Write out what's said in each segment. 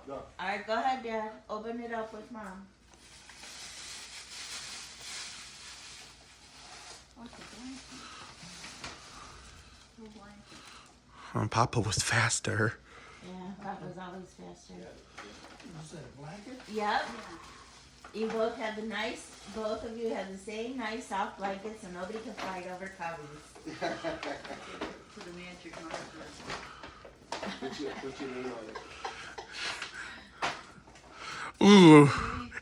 Go. All right, go ahead, Dad. Open it up with Mom. Papa was faster. Yeah, Papa's always faster. Is that a blanket? Yep. You both have both of you have the same nice soft blankets, so nobody can fight over cubbies. Put a magic marker. Put you in order. Ooh,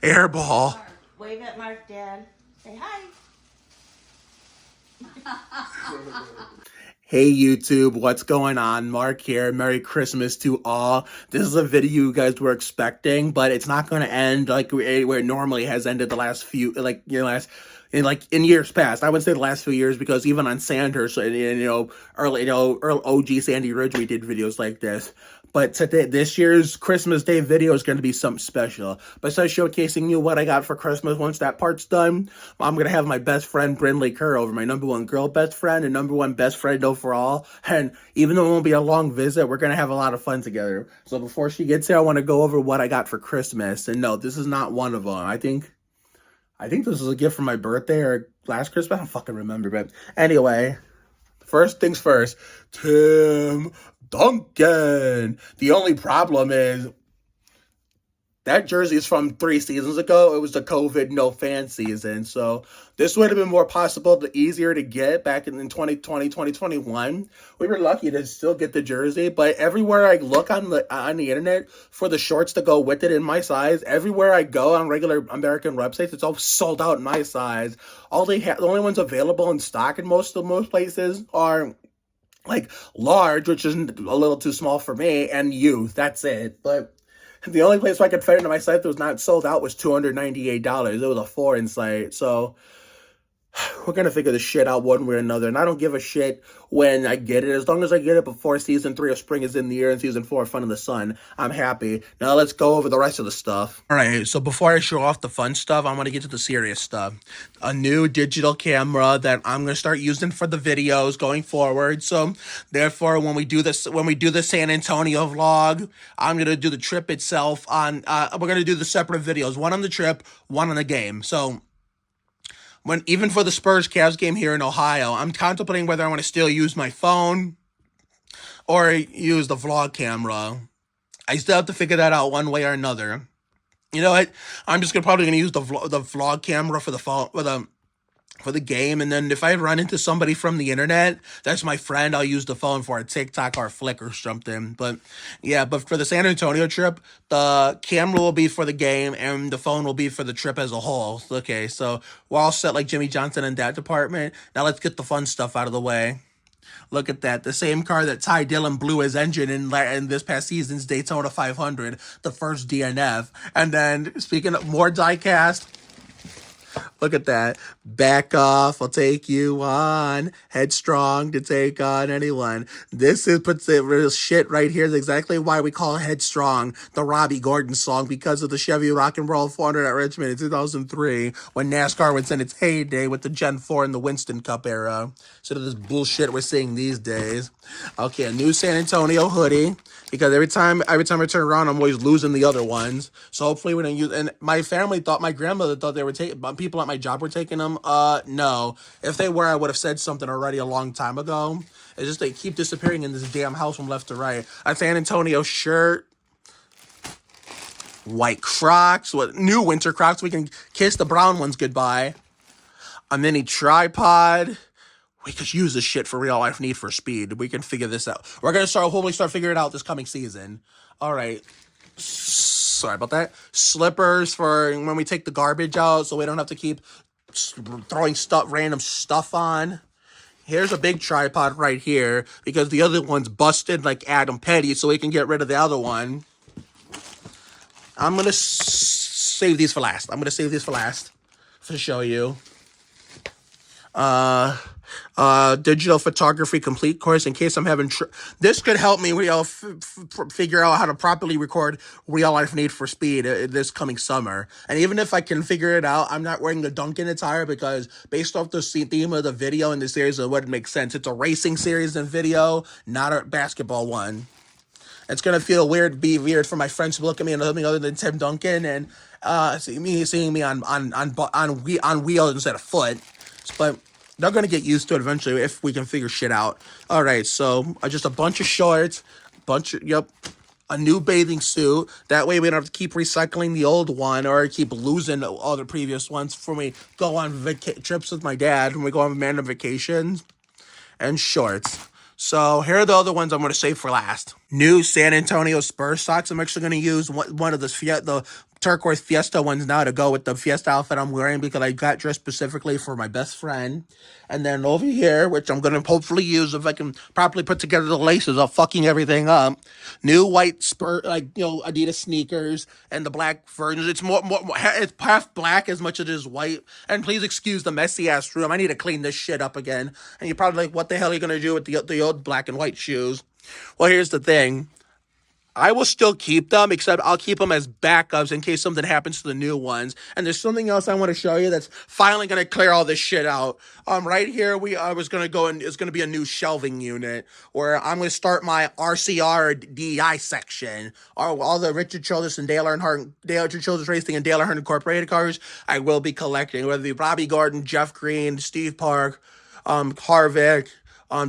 airball. Wave at Mark, Dad. Say hi. Hey YouTube, what's going on? Mark here. Merry Christmas to all. This is a video you guys were expecting, but it's not going to end like where it normally has ended the last few, in years past. I wouldn't say the last few years because even on Sandhurst, early OG Sandy Ridge, we did videos like this. But today, this year's Christmas Day video is going to be something special. Besides showcasing you what I got for Christmas, once that part's done, I'm going to have my best friend, Brindley Kerr, over, my #1 girl best friend and #1 best friend overall. And even though it won't be a long visit, we're going to have a lot of fun together. So before she gets here, I want to go over what I got for Christmas. And no, this is not one of them. I think this was a gift for my birthday or last Christmas. I don't fucking remember. But anyway, first things first, Tim Duncan. The only problem is that jersey is from 3 seasons ago. It was the COVID no fan season. So this would have been more possible, easier to get back in 2020, 2021. We were lucky to still get the jersey. But everywhere I look on the internet for the shorts to go with it in my size, everywhere I go on regular American websites, it's all sold out in my size. The only ones available in stock in most places are like large, which is a little too small for me, and youth. That's it. But the only place where I could fit into my site that was not sold out was $298. It was a foreign site. So we're going to figure this shit out one way or another. And I don't give a shit when I get it. As long as I get it before season 3 of Spring is in the air and season 4 of Fun in the Sun, I'm happy. Now let's go over the rest of the stuff. All right, so before I show off the fun stuff, I want to get to the serious stuff. A new digital camera that I'm going to start using for the videos going forward. So therefore, when we do the San Antonio vlog, I'm going to do the trip itself on, we're going to do the separate videos. One on the trip, one on the game. So even for the Spurs-Cavs game here in Ohio, I'm contemplating whether I want to still use my phone or use the vlog camera. I still have to figure that out one way or another. You know what? I'm just probably gonna use the vlog camera for the game, and then if I run into somebody from the internet that's my friend, I'll use the phone for a TikTok or a Flick or something. But yeah, but for the San Antonio trip, the camera will be for the game and the phone will be for the trip as a whole. Okay, so we're all set like Jimmy Johnson in that department. Now let's get the fun stuff out of the way. Look at that. The same car that Ty Dillon blew his engine in this past season's Daytona 500, the first DNF. And then, speaking of more diecast, look at that. Back off, I'll take you on. Headstrong to take on anyone. This puts the real shit right here. Is exactly why we call Headstrong the Robbie Gordon song, because of the Chevy Rock and Roll 400 at Richmond in 2003, when NASCAR was in its heyday with the Gen 4 and the Winston Cup era. Instead of this bullshit we're seeing these days. Okay, a new San Antonio hoodie, because every time I turn around, I'm always losing the other ones. So hopefully we don't use. And my grandmother thought they were taking. People at my job were taking them. No. If they were, I would have said something already a long time ago. It's just they keep disappearing in this damn house from left to right. A San Antonio shirt. White Crocs. New winter Crocs. We can kiss the brown ones goodbye. A mini tripod. We could use this shit for real life Need for Speed. We can figure this out. We're going to hopefully start figuring it out this coming season. All right. Sorry about that. Slippers for when we take the garbage out, so we don't have to keep throwing random stuff on. Here's a big tripod right here, because the other one's busted like Adam Petty, so we can get rid of the other one. I'm going to save these for last. To show you. Digital photography complete course in case I'm having this could help me figure out how to properly record real life Need for Speed this coming summer. And even if I can figure it out, I'm not wearing the Duncan attire, because based off the theme of the video in the series, it wouldn't make sense. It's a racing series and video, not a basketball one. It's gonna feel weird, be weird for my friends to look at me and nothing other than Tim Duncan and seeing me on wheels instead of foot. But they're gonna get used to it eventually if we can figure shit out. All right, so just a bunch of shorts, a new bathing suit. That way we don't have to keep recycling the old one or keep losing all the previous ones when we go on trips with my dad, when we go on random vacations, and shorts. So here are the other ones I'm going to save for last. New San Antonio Spurs socks. I'm actually going to use one of the turquoise Fiesta ones now to go with the Fiesta outfit I'm wearing because I got dressed specifically for my best friend. And then over here, which I'm going to hopefully use if I can properly put together the laces of fucking everything up. New white Adidas sneakers and the black versions. It's it's half black as much as it is white. And please excuse the messy ass room. I need to clean this shit up again. And you're probably like, what the hell are you going to do with the old black and white shoes? Well, here's the thing. I will still keep them, except I'll keep them as backups in case something happens to the new ones. And there's something else I want to show you that's finally going to clear all this shit out. Right here, I was going to go and it's going to be a new shelving unit where I'm going to start my RCR DI section. All the Richard Childress and Richard Childress Racing and Dale Earnhardt Incorporated cars I will be collecting, whether it be Bobby Gordon, Jeff Green, Steve Park, Harvick,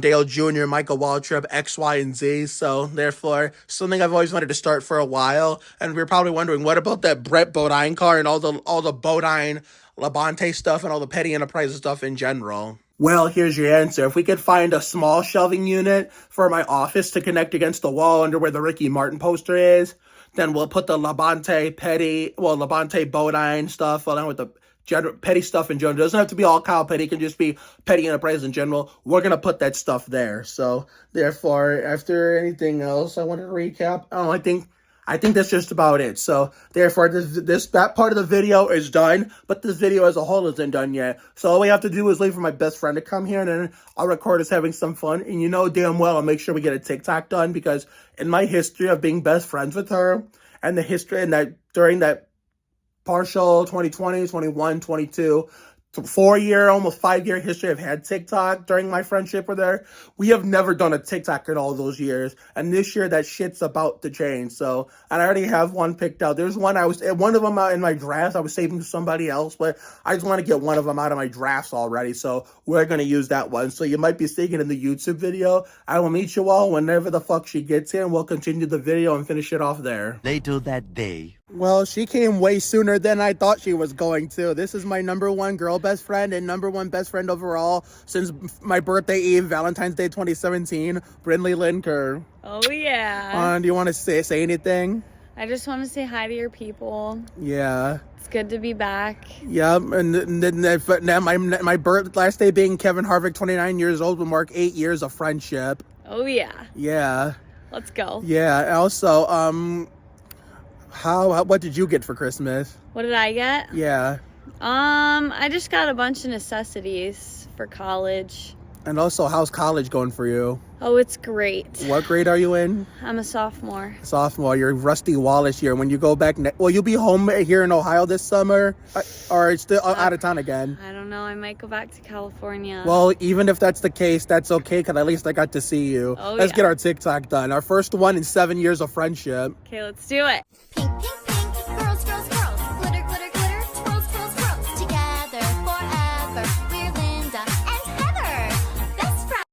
Dale Jr., Michael Waltrip, X, Y, and Z. So, therefore, something I've always wanted to start for a while. And we're probably wondering, what about that Brett Bodine car and all the Bodine Labonte stuff and all the Petty Enterprises stuff in general? Well, here's your answer. If we could find a small shelving unit for my office to connect against the wall under where the Ricky Martin poster is, then we'll put the Labonte Bodine stuff along with the petty stuff in general. It doesn't have to be all Kyle Petty. It can just be Petty Enterprise in general. We're going to put that stuff there. So, therefore, after anything else I wanted to recap, I think that's just about it. So, therefore, that part of the video is done, but this video as a whole isn't done yet. So, all we have to do is wait for my best friend to come here, and then I'll record us having some fun. And you know damn well I'll make sure we get a TikTok done, because in my history of being best friends with her, and the history, and that during that partial 2020, 21, 22, 4-year, almost 5-year history I've had TikTok during my friendship with her. We have never done a TikTok in all those years. And this year, that shit's about to change. So, and I already have one picked out. There's one one of them out in my drafts. I was saving for somebody else, but I just want to get one of them out of my drafts already. So we're going to use that one. So you might be seeing it in the YouTube video. I will meet you all whenever the fuck she gets here, and we'll continue the video and finish it off there. Later that day. Well, she came way sooner than I thought she was going to. This is my #1 girl best friend and #1 best friend overall since my birthday eve, Valentine's Day 2017, Brindley Lynn Kerr. Oh, yeah. Do you want to say anything? I just want to say hi to your people. Yeah. It's good to be back. Yep, and then my last day being Kevin Harvick, 29 years old, will mark 8 years of friendship. Oh, yeah. Yeah. Let's go. Yeah, also, what did you get for Christmas? What did I get? Yeah. I just got a bunch of necessities for college. And also, how's college going for you? Oh, it's great. What grade are you in? I'm a sophomore. Sophomore. You're Rusty Wallace here. When you go back, will you be home here in Ohio this summer? Or still out of town again? I don't know. I might go back to California. Well, even if that's the case, that's okay, because at least I got to see you. Oh, Let's yeah. get our TikTok done. Our first one in 7 years of friendship. Okay, let's do it. Pink, pink, pink, girls, girls, girls, glitter, glitter, glitter, swirls, swirls, swirls, together forever, we're Linda and Heather, best friends.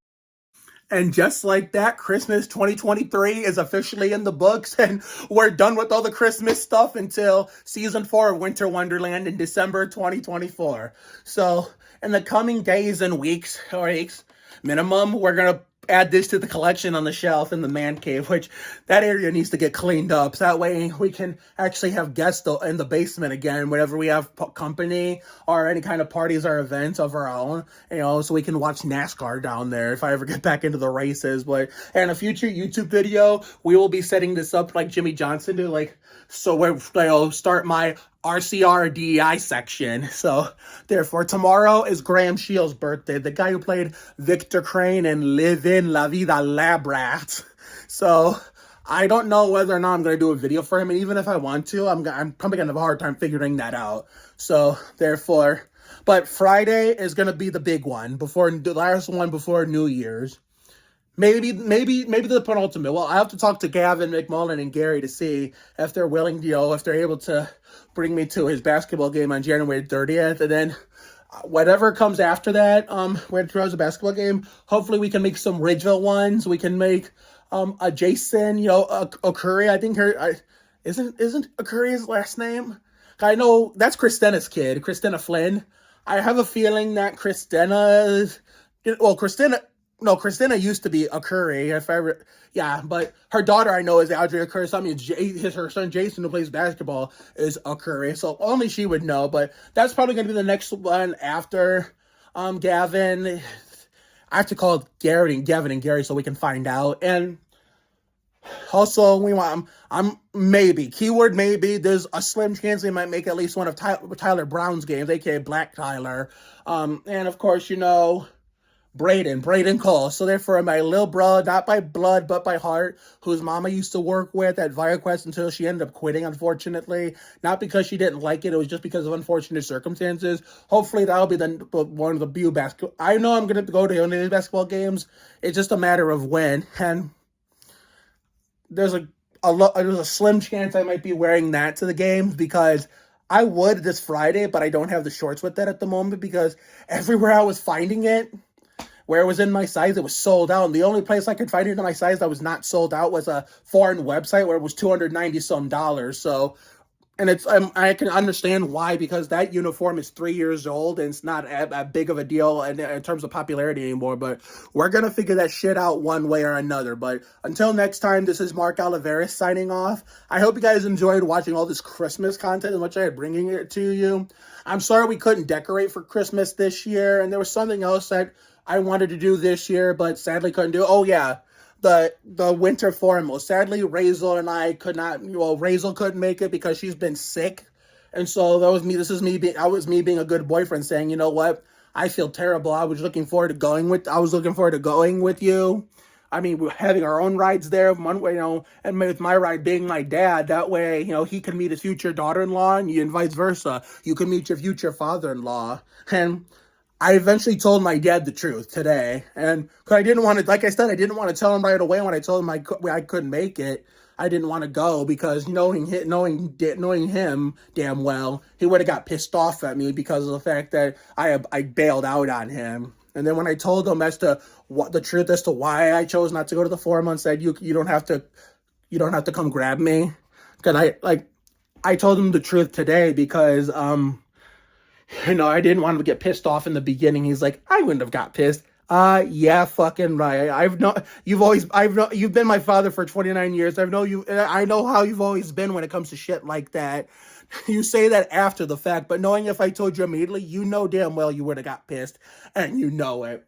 And just like that, Christmas 2023 is officially in the books, and we're done with all the Christmas stuff until season 4 of Winter Wonderland in December 2024. So, in the coming days and weeks, minimum, we're going to add this to the collection on the shelf in the man cave, which that area needs to get cleaned up. So that way we can actually have guests in the basement again whenever we have company or any kind of parties or events of our own, so we can watch NASCAR down there if I ever get back into the races. But in a future YouTube video, we will be setting this up like Jimmy Johnson did, so we're start my RCR DEI section. So, therefore, tomorrow is Graham Shields' birthday, the guy who played Victor Crane in Live in La Vida Labrat. So, I don't know whether or not I'm going to do a video for him, and even if I want to, I'm probably going to have a hard time figuring that out. So, therefore, but Friday is going to be the big one, the last one before New Year's. maybe the penultimate. Well, I have to talk to Gavin McMullen and Gary to see if they're willing, if they're able to bring me to his basketball game on January 30th, and then whatever comes after that, when there's a basketball game, hopefully we can make some Ridgeville ones. We can make a Jason, a Curry. I think isn't a Curry's last name? I know that's Christina's kid, Christina Flynn. I have a feeling that Christina used to be a Curry, but her daughter I know is Audrey Curry. So I mean, her son Jason, who plays basketball, is a Curry. So only she would know. But that's probably going to be the next one after Gavin. I have to call Gavin and Gary so we can find out. And also, I'm maybe, keyword maybe, there's a slim chance they might make at least one of Tyler Brown's games, aka Black Tyler. And of course, Braden Cole. So therefore, my little bro, not by blood, but by heart, whose mama used to work with at ViaQuest until she ended up quitting, unfortunately. Not because she didn't like it, it was just because of unfortunate circumstances. Hopefully, that'll be one of the BU basketball. I know I'm going to go to one of these basketball games. It's just a matter of when. And there's a slim chance I might be wearing that to the games, because I would this Friday, but I don't have the shorts with that at the moment, because everywhere I was finding it, where it was in my size, it was sold out. And the only place I could find it in my size that was not sold out was a foreign website where it was $290 some. So, and I can understand why, because that uniform is 3 years old and it's not a big of a deal in terms of popularity anymore. But we're going to figure that shit out one way or another. But until next time, this is Mark Oliveris signing off. I hope you guys enjoyed watching all this Christmas content and much I had bringing it to you. I'm sorry we couldn't decorate for Christmas this year. And there was something else that I wanted to do this year, but sadly couldn't do. Oh yeah, the winter formal. Sadly, Razel and I could not. Well, Razel couldn't make it because she's been sick, and so that was me. This is me being. I was me being a good boyfriend, saying, you know what, I feel terrible. I was looking forward to going with you. I mean, we're having our own rides there, one way, and with my ride being my dad. That way, he can meet his future daughter-in-law, and vice versa. You can meet your future father-in-law, and I eventually told my dad the truth today, and cause I didn't want to, like I said, I didn't want to tell him right away when I told him I couldn't make it. I didn't want to go because knowing him damn well, he would have got pissed off at me because of the fact that I bailed out on him. And then when I told him as to what the truth as to why I chose not to go to the forum, and said you don't have to come grab me, because I told him the truth today because I didn't want him to get pissed off in the beginning. He's like, I wouldn't have got pissed. Yeah, fucking right. You've been my father for 29 years. I know how you've always been when it comes to shit like that. You say that after the fact, but knowing if I told you immediately, damn well you would have got pissed, and you know it,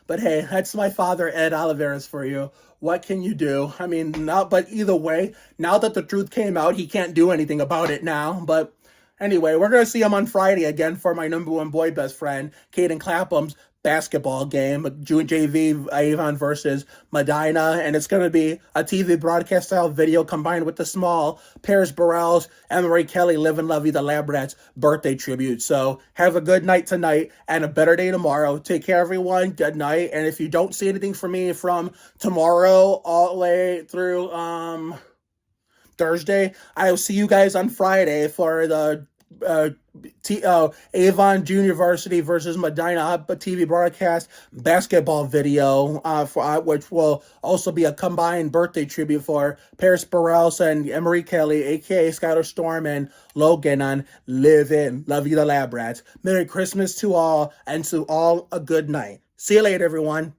But hey, that's my father, Ed Oliveris, for you. What can you do? I mean, but either way, now that the truth came out, he can't do anything about it now, but anyway, we're going to see him on Friday again for my number one boy best friend, Caden Clapham's basketball game, June JV Avon versus Medina, and it's going to be a TV broadcast style video combined with the small Paris Burrell's Emery Kelly Live and Love You the Lab Rats birthday tribute. So have a good night tonight and a better day tomorrow. Take care, everyone. Good night. And if you don't see anything from me from tomorrow all the way through Thursday, I'll see you guys on Friday for the Avon Junior Varsity versus Medina TV broadcast basketball video, which will also be a combined birthday tribute for Paris Burrell and Emery Kelly, aka Skylar Storm and Logan, on Live In, Love You the Lab Rats. Merry Christmas to all, and to all a good night. See you later, everyone.